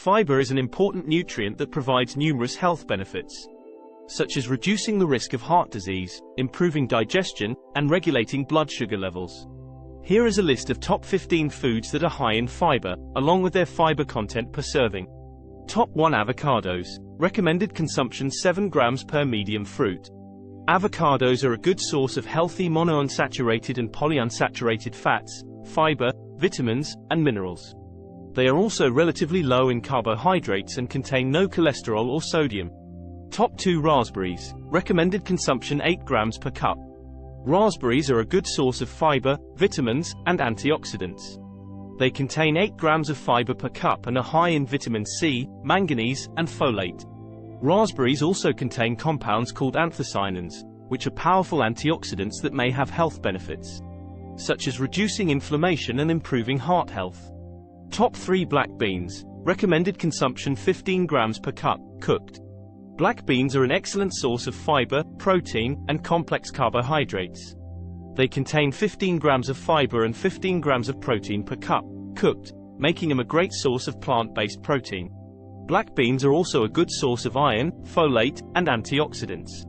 Fiber is an important nutrient that provides numerous health benefits, such as reducing the risk of heart disease, improving digestion, and regulating blood sugar levels. Here is a list of top 15 foods that are high in fiber, along with their fiber content per serving. Top 1. Avocados. Recommended consumption 7 grams per medium fruit. Avocados are a good source of healthy monounsaturated and polyunsaturated fats, fiber, vitamins, and minerals. They are also relatively low in carbohydrates and contain no cholesterol or sodium. Top 2. Raspberries. Recommended consumption 8 grams per cup. Raspberries are a good source of fiber, vitamins, and antioxidants. They contain 8 grams of fiber per cup and are high in vitamin C, manganese, and folate. Raspberries also contain compounds called anthocyanins, which are powerful antioxidants that may have health benefits, such as reducing inflammation and improving heart health. Top 3. Black beans. Recommended consumption 15 grams per cup, cooked. Black beans are an excellent source of fiber, protein, and complex carbohydrates. They contain 15 grams of fiber and 15 grams of protein per cup, cooked, making them a great source of plant-based protein. Black beans are also a good source of iron, folate, and antioxidants.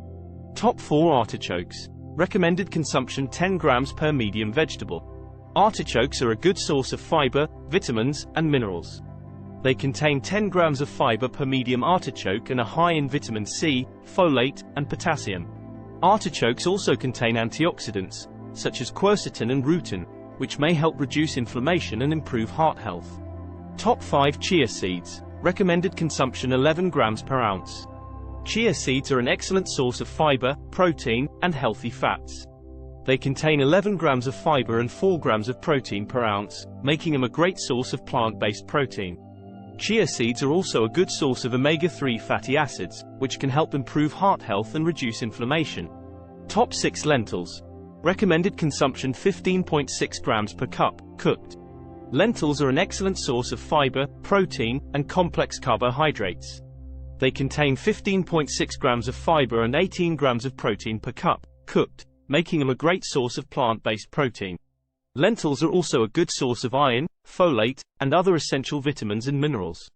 Top 4. Artichokes. Recommended consumption 10 grams per medium vegetable. Artichokes are a good source of fiber, vitamins, and minerals. They contain 10 grams of fiber per medium artichoke and are high in vitamin C, folate, and potassium. Artichokes also contain antioxidants, such as quercetin and rutin, which may help reduce inflammation and improve heart health. Top 5. Chia seeds. Recommended consumption 11 grams per ounce. Chia seeds are an excellent source of fiber, protein, and healthy fats. They contain 11 grams of fiber and 4 grams of protein per ounce, making them a great source of plant-based protein. Chia seeds are also a good source of omega-3 fatty acids, which can help improve heart health and reduce inflammation. Top 6. Lentils. Recommended consumption 15.6 grams per cup, cooked. Lentils are an excellent source of fiber, protein, and complex carbohydrates. They contain 15.6 grams of fiber and 18 grams of protein per cup, cooked, making them a great source of plant-based protein. Lentils are also a good source of iron, folate, and other essential vitamins and minerals.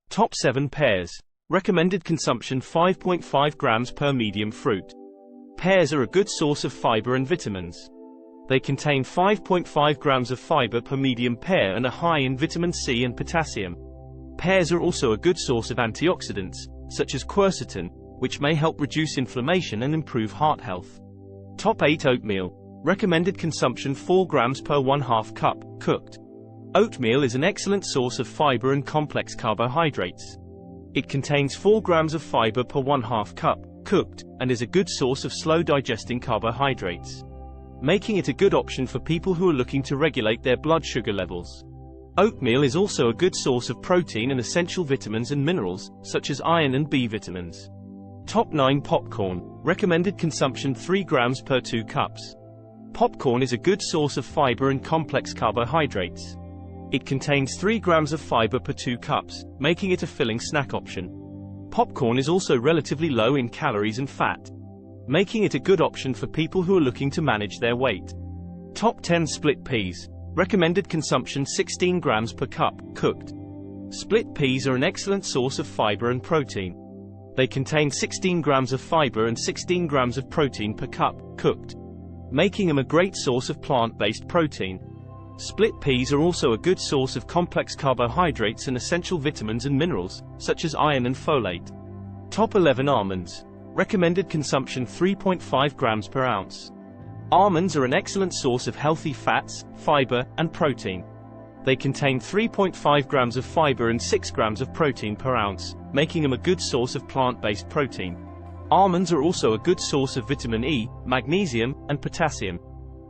Top 7. Pears. Recommended consumption 5.5 grams per medium fruit. Pears are a good source of fiber and vitamins. They contain 5.5 grams of fiber per medium pear and are high in vitamin C and potassium. Pears are also a good source of antioxidants, such as quercetin, which may help reduce inflammation and improve heart health. Top 8. Oatmeal. Recommended consumption 4 grams per 1/2 cup, cooked. Oatmeal is an excellent source of fiber and complex carbohydrates. It contains 4 grams of fiber per 1/2 cup, cooked, and is a good source of slow-digesting carbohydrates, making it a good option for people who are looking to regulate their blood sugar levels. Oatmeal is also a good source of protein and essential vitamins and minerals, such as iron and B vitamins. Top 9. Popcorn. Recommended consumption 3 grams per 2 cups. Popcorn is a good source of fiber and complex carbohydrates. It contains 3 grams of fiber per 2 cups, making it a filling snack option. Popcorn is also relatively low in calories and fat, making it a good option for people who are looking to manage their weight. Top 10. Split peas. Recommended consumption 16 grams per cup, cooked. Split peas are an excellent source of fiber and protein. They contain 16 grams of fiber and 16 grams of protein per cup, cooked, making them a great source of plant-based protein. Split peas are also a good source of complex carbohydrates and essential vitamins and minerals, such as iron and folate. Top 11. Almonds. Recommended consumption 3.5 grams per ounce. Almonds are an excellent source of healthy fats, fiber, and protein. They contain 3.5 grams of fiber and 6 grams of protein per ounce, making them a good source of plant-based protein. Almonds are also a good source of vitamin E, magnesium, and potassium.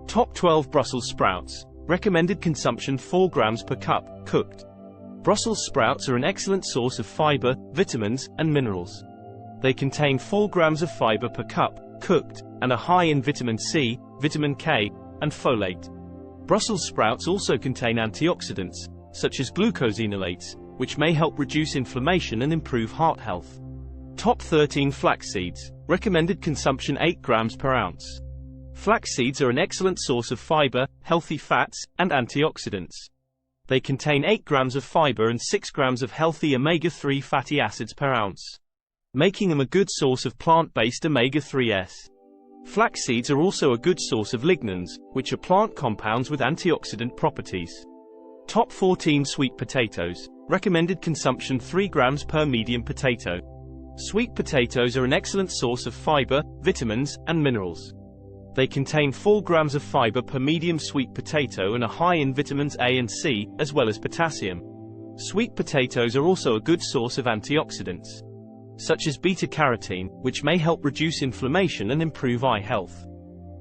Top 12. Brussels sprouts. Recommended consumption 4 grams per cup, cooked. Brussels sprouts are an excellent source of fiber, vitamins, and minerals. They contain 4 grams of fiber per cup, cooked, and are high in vitamin C, vitamin K, and folate. Brussels sprouts also contain antioxidants, such as glucosinolates, which may help reduce inflammation and improve heart health. Top 13. Flax seeds. Recommended consumption 8 grams per ounce. Flax seeds are an excellent source of fiber, healthy fats, and antioxidants. They contain 8 grams of fiber and 6 grams of healthy omega-3 fatty acids per ounce, making them a good source of plant-based omega-3s. Flax seeds are also a good source of lignans, which are plant compounds with antioxidant properties. Top 14 sweet potatoes. Recommended consumption 3 grams per medium potato. Sweet potatoes are an excellent source of fiber, vitamins, and minerals. They contain 4 grams of fiber per medium sweet potato and are high in vitamins A and C, as well as potassium. Sweet potatoes are also a good source of antioxidants, such as beta-carotene, which may help reduce inflammation and improve eye health.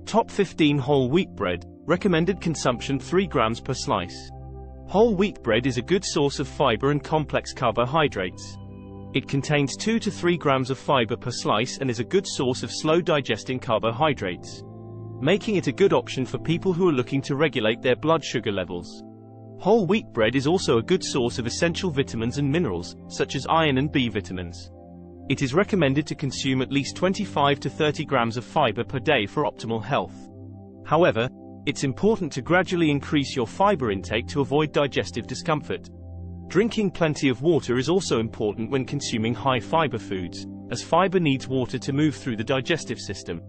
Top 15 whole wheat bread. Recommended consumption 3 grams per slice. Whole wheat bread is a good source of fiber and complex carbohydrates. It contains 2 to 3 grams of fiber per slice and is a good source of slow-digesting carbohydrates, making it a good option for people who are looking to regulate their blood sugar levels. Whole wheat bread is also a good source of essential vitamins and minerals, such as iron and B vitamins. It is recommended to consume at least 25 to 30 grams of fiber per day for optimal health. However, it's important to gradually increase your fiber intake to avoid digestive discomfort. Drinking plenty of water is also important when consuming high-fiber foods, as fiber needs water to move through the digestive system.